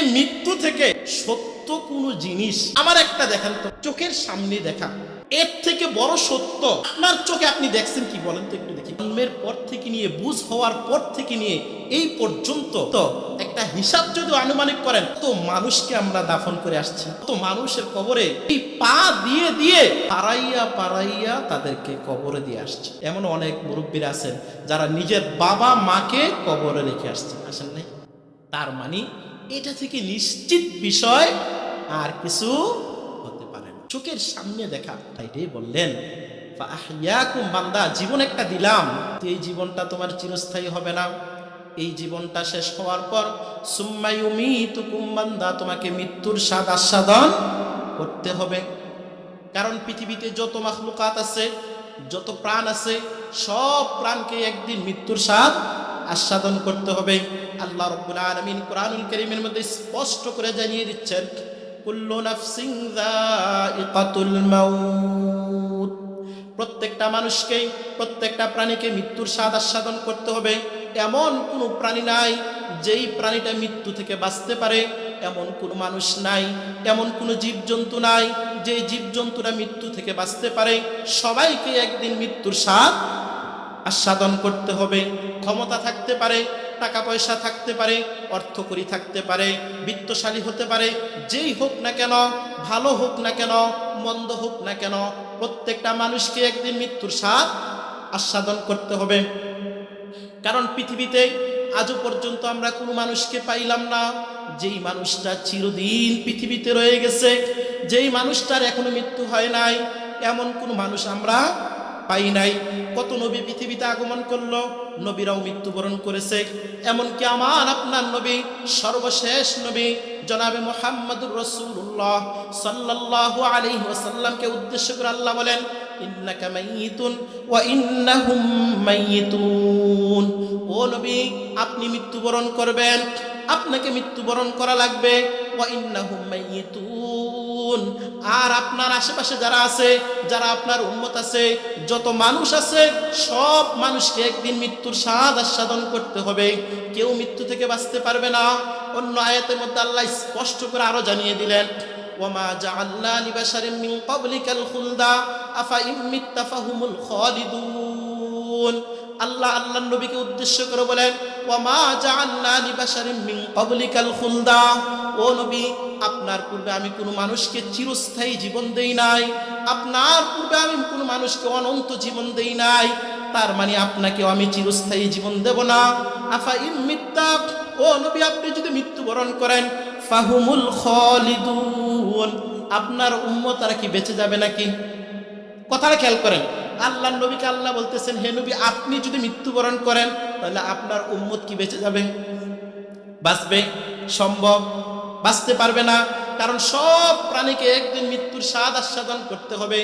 এই মৃত্যু থেকে সত্য কোন জিনিস আমার একটা দেখেন তো, চোখের সামনে দেখা এর থেকে বড় সত্য আপনার চোখে আপনি দেখছেন কি বলেন তো একটু দেখি। জন্মের পর থেকে নিয়ে বুঝ হওয়ার পর থেকে নিয়ে এই পর্যন্ত তো একটা হিসাব যদি আনুমানিক করেন তো মানুষকে আমরা দাফন করে আসছি, তো মানুষের কবরে এই পা দিয়ে দিয়ে পাড়াইয়া পাড়াইয়া তাদেরকে কবরে দিয়ে আসছে। এমন অনেক মুরব্বীরা আছেন যারা নিজের বাবা মাকে কবরে রেখে আসছেন, আসেন নাই? তার মানে এটা থেকে নিশ্চিত বিষয় আর কিছু হতে পারে না, চোখের সামনে দেখা। এটাই বললেন বান্দা, জীবন একটা দিলাম, এই জীবনটা তোমার চিরস্থায়ী হবে না। এই জীবনটা শেষ হওয়ার পর সুম্মা ইউমীতুকুম বান্দা, তোমাকে মৃত্যুর স্বাদ আস্বাদন করতে হবে। কারণ পৃথিবীতে যত মাখলুকাত আছে, যত প্রাণ আছে, সব প্রাণকে একদিন মৃত্যুর স্বাদ আস্বাদন করতে হবে। আল্লাহ রাব্বুল আলামিন কোরআনুল কারীমের মধ্যে স্পষ্ট করে জানিয়ে দিচ্ছেন, কুল্লু নাফসিন যায়িকাতুল মাউত, প্রত্যেকটা মানুষকে, প্রত্যেকটা প্রাণীকে মৃত্যুর স্বাদ আস্বাদন করতে হবে। এমন কোনো প্রাণী নাই যেই প্রাণীটা মৃত্যু থেকে বাঁচতে পারে, এমন কোনো মানুষ নাই, এমন কোনো জীবজন্তু নাই যে জীবজন্তুরা মৃত্যু থেকে বাঁচতে পারে। সবাইকে একদিন মৃত্যুর স্বাদ আস্বাদন করতে হবে। ক্ষমতা থাকতে পারে, টাকা পয়সা থাকতে পারে, অর্থকরী থাকতে পারে, বিত্তশালী হতে পারে, যেই হোক না কেন, ভালো হোক না কেন, মন্দ হোক না কেন, প্রত্যেকটা মানুষকে একদিন মৃত্যুর স্বাদ আস্বাদন করতে হবে। কারণ পৃথিবীতে আজও পর্যন্ত আমরা কোনো মানুষকে পাইলাম না যেই মানুষটা চিরদিন পৃথিবীতে রয়ে গেছে, যেই মানুষটার এখনো মৃত্যু হয় নাই, এমন কোনো মানুষ আমরা পাই নাই। কত নবী পৃথিবীতে আগমন করলো, নবীরাও মৃত্যুবরণ করেছে। এমনকি আমার আপনার নবী, সর্বশেষ নবী জনাবে মুহাম্মদুর রাসূলুল্লাহ সাল্লাল্লাহু আলাইহি ওয়াসাল্লামকে উদ্দেশ্য করে আল্লাহ বলেন, ইন্নাকা মাইয়িতুন ওয়া ইন্নাহুম মাইয়িতুন, ও নবী আপনি মৃত্যুবরণ করবেন, আপনাকে মৃত্যুবরণ করা লাগবে। ওয়া ইন্নাহুম মাইয়িতুন, আর আপনার আশেপাশে যারা আছে, যারা আপনার উম্মত আছে, যত মানুষ আছে, সব মানুষকে একদিন মৃত্যুর স্বাদ আস্বাদন করতে হবে। কেউ মৃত্যু থেকে বাঁচতে পারবে না। অন্য আয়াতের মধ্যে আল্লাহ স্পষ্ট করে আরো জানিয়ে দিলেন, ওয়ামা জাআলনা লিবাশারিন মিন ক্বাবলিকাল খুলদা আফা ইম মিত্তা ফাহুমুল খালিদুন। আল্লাহ আল্লাহর নবীকে উদ্দেশ্য করে বলেন, ওয়ামা জাআলনা লিবাশারিন মিন ক্বাবলিকাল খুলদা, ও নবী আপনার পূর্বে আমি কোনো মানুষকে চিরস্থায়ী জীবন দেই নাই, আপনার পূর্বে আমি কোনো মানুষকে অনন্ত জীবন দেই নাই। তার মানে আপনাকেও আমি চিরস্থায়ী জীবন দেব না। আফা ইম মিত্তা, ও নবী আপনি যদি মৃত্যুবরণ করেন, ফাহুমুল খালিদুন, আপনার উম্মতরা কি বেঁচে যাবে নাকি? কথাটা খেয়াল করেন, আল্লাহর নবীকে আল্লাহ বলতেছেন, হে নবী আপনি যদি মৃত্যুবরণ করেন তাহলে আপনার উম্মত কি বেঁচে যাবে? বাঁচবে? সম্ভব? বাঁচতে পারবে না। কারণ সব প্রাণীকে একদিন মৃত্যুর স্বাদ আস্বাদন করতে হবে।